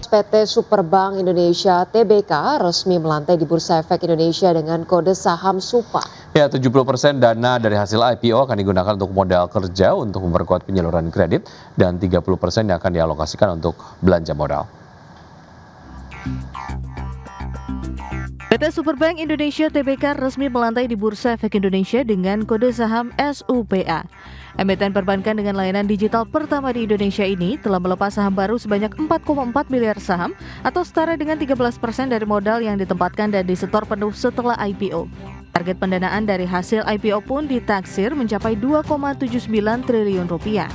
PT Superbank Indonesia (TBK) resmi melantai di Bursa Efek Indonesia dengan kode saham SUPA. Ya, 70% dana dari hasil IPO akan digunakan untuk modal kerja untuk memperkuat penyaluran kredit dan 30% yang akan dialokasikan untuk belanja modal. PT Superbank Indonesia (TBK) resmi melantai di Bursa Efek Indonesia dengan kode saham SUPA. Emiten perbankan dengan layanan digital pertama di Indonesia ini telah melepas saham baru sebanyak 4,4 miliar saham atau setara dengan 13% dari modal yang ditempatkan dan disetor penuh setelah IPO. Target pendanaan dari hasil IPO pun ditaksir mencapai 2,79 triliun rupiah.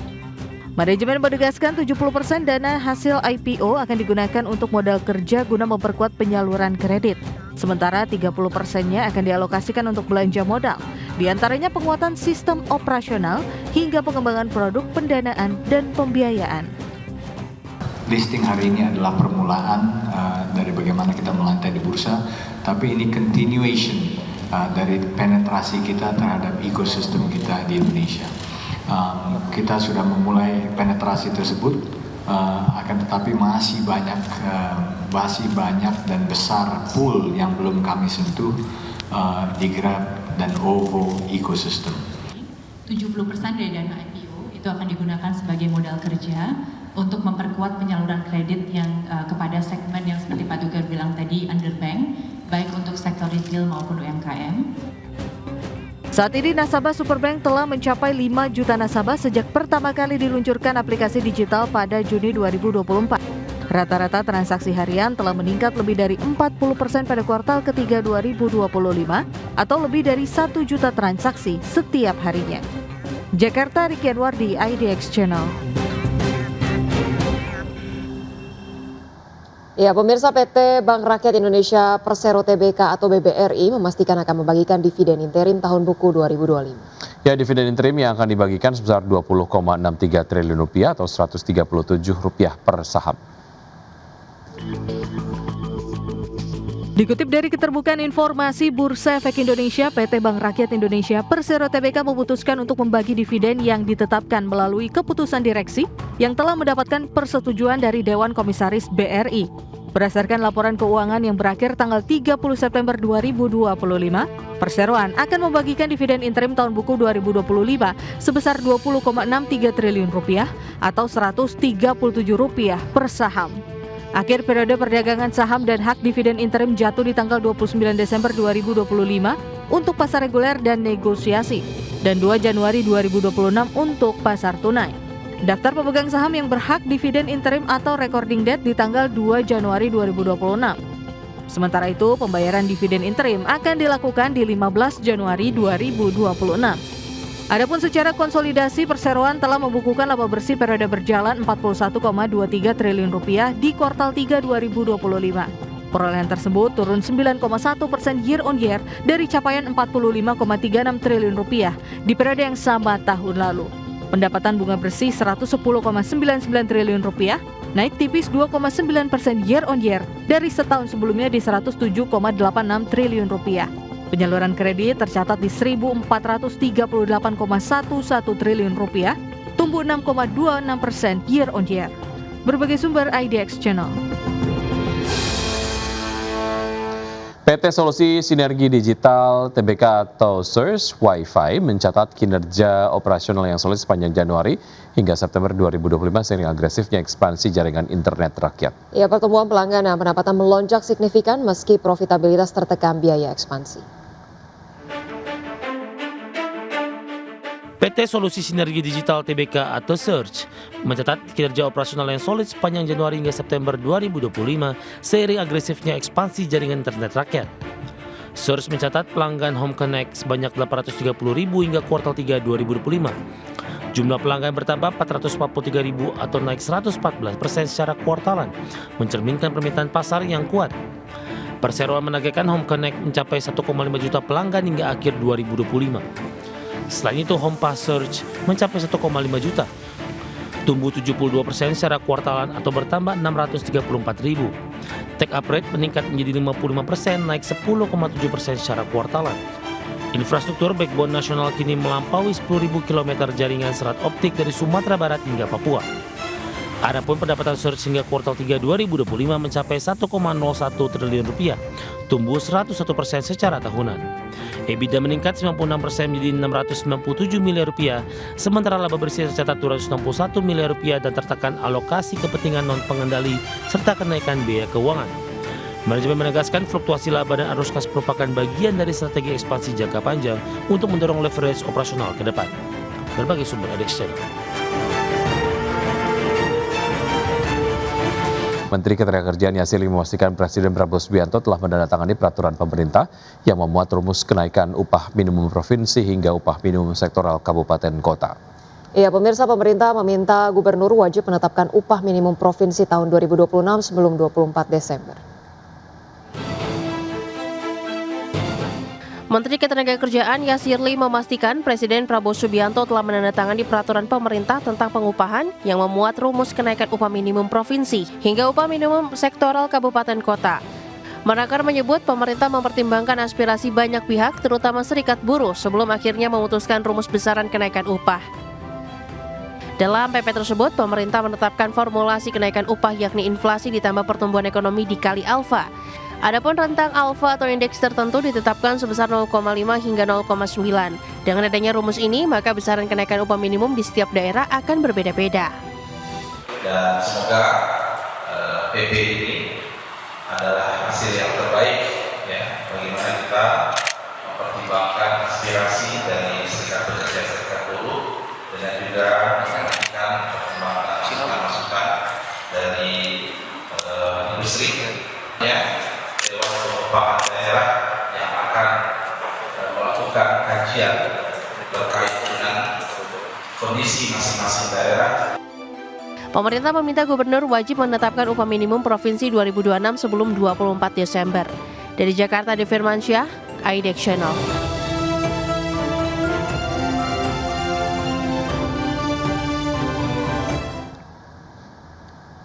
Manajemen menegaskan 70% dana hasil IPO akan digunakan untuk modal kerja guna memperkuat penyaluran kredit. Sementara 30%-nya akan dialokasikan untuk belanja modal, di antaranya penguatan sistem operasional hingga pengembangan produk pendanaan dan pembiayaan. Listing hari ini adalah permulaan dari bagaimana kita melantai di bursa, tapi ini continuation dari penetrasi kita terhadap ekosistem kita di Indonesia. Kita sudah memulai penetrasi tersebut, akan tetapi masih banyak dan besar pool yang belum kami sentuh di Grab dan OVO ecosystem. 70% dari dana IPO itu akan digunakan sebagai modal kerja untuk memperkuat penyaluran kredit yang kepada segmen yang seperti Pak Dugar bilang tadi underbank, baik untuk sektor retail maupun UMKM. Saat ini nasabah Superbank telah mencapai 5 juta nasabah sejak pertama kali diluncurkan aplikasi digital pada Juni 2024. Rata-rata transaksi harian telah meningkat lebih dari 40% pada kuartal ketiga 2025 atau lebih dari 1 juta transaksi setiap harinya. Jakarta, Ricky Anwardi, IDX Channel. Ya, pemirsa, PT Bank Rakyat Indonesia Persero TBK atau BBRI memastikan akan membagikan dividen interim tahun buku 2025. Ya, dividen interim yang akan dibagikan sebesar Rp20,63 triliun atau Rp137 per saham. Dikutip dari Keterbukaan Informasi Bursa Efek Indonesia, PT Bank Rakyat Indonesia Persero TBK memutuskan untuk membagi dividen yang ditetapkan melalui keputusan direksi yang telah mendapatkan persetujuan dari Dewan Komisaris BRI. Berdasarkan laporan keuangan yang berakhir tanggal 30 September 2025, Perseroan akan membagikan dividen interim tahun buku 2025 sebesar Rp20,63 triliun atau Rp137 per saham. Akhir periode perdagangan saham dan hak dividen interim jatuh di tanggal 29 Desember 2025 untuk pasar reguler dan negosiasi, dan 2 Januari 2026 untuk pasar tunai. Daftar pemegang saham yang berhak dividen interim atau recording date di tanggal 2 Januari 2026. Sementara itu, pembayaran dividen interim akan dilakukan di 15 Januari 2026. Adapun secara konsolidasi, Perseroan telah membukukan laba bersih periode berjalan Rp41,23 triliun di kuartal 3 2025. Perolehan tersebut turun 9,1% year on year dari capaian Rp45,36 triliun di periode yang sama tahun lalu. Pendapatan bunga bersih Rp110,99 triliun, naik tipis 2,9% year on year dari setahun sebelumnya di Rp107,86 triliun. Penyaluran kredit tercatat di Rp1.438,11 triliun, tumbuh 6,26% year on year. Berbagai sumber IDX Channel. PT Solusi Sinergi Digital TBK atau SURS Wi-Fi mencatat kinerja operasional yang solid sepanjang Januari hingga September 2025 seiring agresifnya ekspansi jaringan internet rakyat. Ya, pertumbuhan pelanggan dan pendapatan melonjak signifikan meski profitabilitas tertekan biaya ekspansi. PT Solusi Sinergi Digital TBK atau SURS mencatat kinerja operasional yang solid sepanjang Januari hingga September 2025 seiring agresifnya ekspansi jaringan internet rakyat. SURS mencatat pelanggan Home Connect sebanyak 830.000 hingga kuartal 3 2025. Jumlah pelanggan bertambah 443.000 atau naik 114% secara kuartalan, mencerminkan permintaan pasar yang kuat. Perseroan menargetkan Home Connect mencapai 1,5 juta pelanggan hingga akhir 2025. Selain itu, Home Pass Search mencapai 1,5 juta, tumbuh 72% secara kuartalan atau bertambah 634.000. Take up rate meningkat menjadi 55%, naik 10,7% secara kuartalan. Infrastruktur backbone nasional kini melampaui 10.000 km jaringan serat optik dari Sumatera Barat hingga Papua. Adapun pendapatan Surge hingga kuartal 3 2025 mencapai 1,01 triliun rupiah, tumbuh 101% secara tahunan. EBITDA meningkat 96% menjadi 697 miliar rupiah, sementara laba bersih tercatat 261 miliar rupiah dan tertekan alokasi kepentingan non-pengendali serta kenaikan biaya keuangan. Manajemen menegaskan fluktuasi laba dan arus kas merupakan bagian dari strategi ekspansi jangka panjang untuk mendorong leverage operasional ke depan. Berbagai sumber IDX Channel. Menteri Ketenagakerjaan Yassin Limpo memastikan Presiden Prabowo Subianto telah menandatangani peraturan pemerintah yang memuat rumus kenaikan upah minimum provinsi hingga upah minimum sektoral kabupaten kota. Ya, pemirsa, pemerintah meminta gubernur wajib menetapkan upah minimum provinsi tahun 2026 sebelum 24 Desember. Menteri Ketenagakerjaan Yassin Limpo memastikan Presiden Prabowo Subianto telah menandatangani peraturan pemerintah tentang pengupahan yang memuat rumus kenaikan upah minimum provinsi hingga upah minimum sektoral kabupaten kota. Menakar menyebut pemerintah mempertimbangkan aspirasi banyak pihak, terutama serikat buruh, sebelum akhirnya memutuskan rumus besaran kenaikan upah. Dalam PP tersebut, pemerintah menetapkan formulasi kenaikan upah yakni inflasi ditambah pertumbuhan ekonomi dikali alfa. Adapun rentang alfa atau indeks tertentu ditetapkan sebesar 0,5 hingga 0,9. Dengan adanya rumus ini, maka besaran kenaikan upah minimum di setiap daerah akan berbeda-beda. Dan semoga PP ini adalah hasil yang terbaik, ya, bagaimana kita mempertimbangkan aspirasi dari serikat pekerja, serikat buruh, dan juga menantikan masukan dari industri, ya. Dewan Pengupahan Daerah yang akan melakukan kajian terkait dengan kondisi masing-masing daerah. Pemerintah meminta gubernur wajib menetapkan upah minimum provinsi 2026 sebelum 24 Desember. Dari Jakarta, Devi Firmansyah, IDX Channel.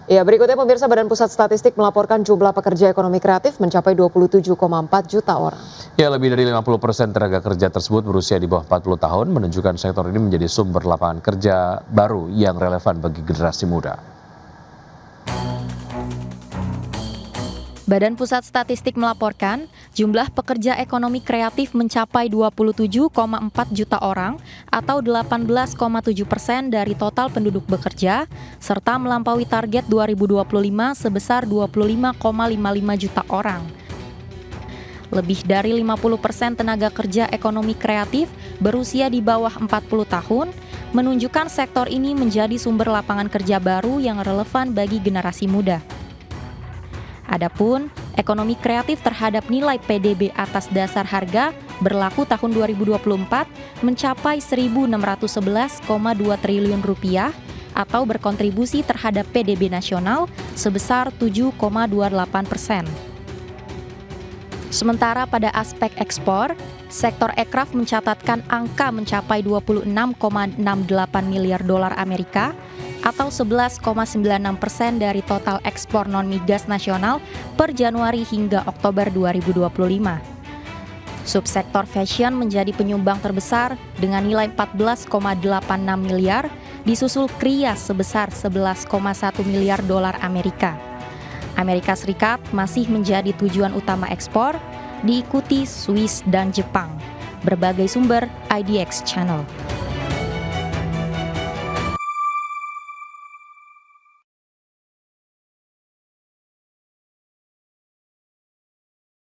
Ya, berikutnya pemirsa, Badan Pusat Statistik melaporkan jumlah pekerja ekonomi kreatif mencapai 27,4 juta orang. Ya, lebih dari 50% tenaga kerja tersebut berusia di bawah 40 tahun, menunjukkan sektor ini menjadi sumber lapangan kerja baru yang relevan bagi generasi muda. Badan Pusat Statistik melaporkan jumlah pekerja ekonomi kreatif mencapai 27,4 juta orang atau 18,7% dari total penduduk bekerja, serta melampaui target 2025 sebesar 25,55 juta orang. Lebih dari 50% tenaga kerja ekonomi kreatif berusia di bawah 40 tahun, menunjukkan sektor ini menjadi sumber lapangan kerja baru yang relevan bagi generasi muda. Adapun, ekonomi kreatif terhadap nilai PDB atas dasar harga berlaku tahun 2024 mencapai 1.611,2 triliun rupiah atau berkontribusi terhadap PDB nasional sebesar 7,28%. Sementara pada aspek ekspor, sektor ekraf mencatatkan angka mencapai 26,68 miliar dolar Amerika atau 11,96% dari total ekspor non-migas nasional per Januari hingga Oktober 2025. Subsektor fashion menjadi penyumbang terbesar dengan nilai 14,86 miliar, disusul Kria sebesar 11,1 miliar dolar Amerika. Amerika Serikat masih menjadi tujuan utama ekspor, diikuti Swiss dan Jepang. Berbagai sumber IDX Channel.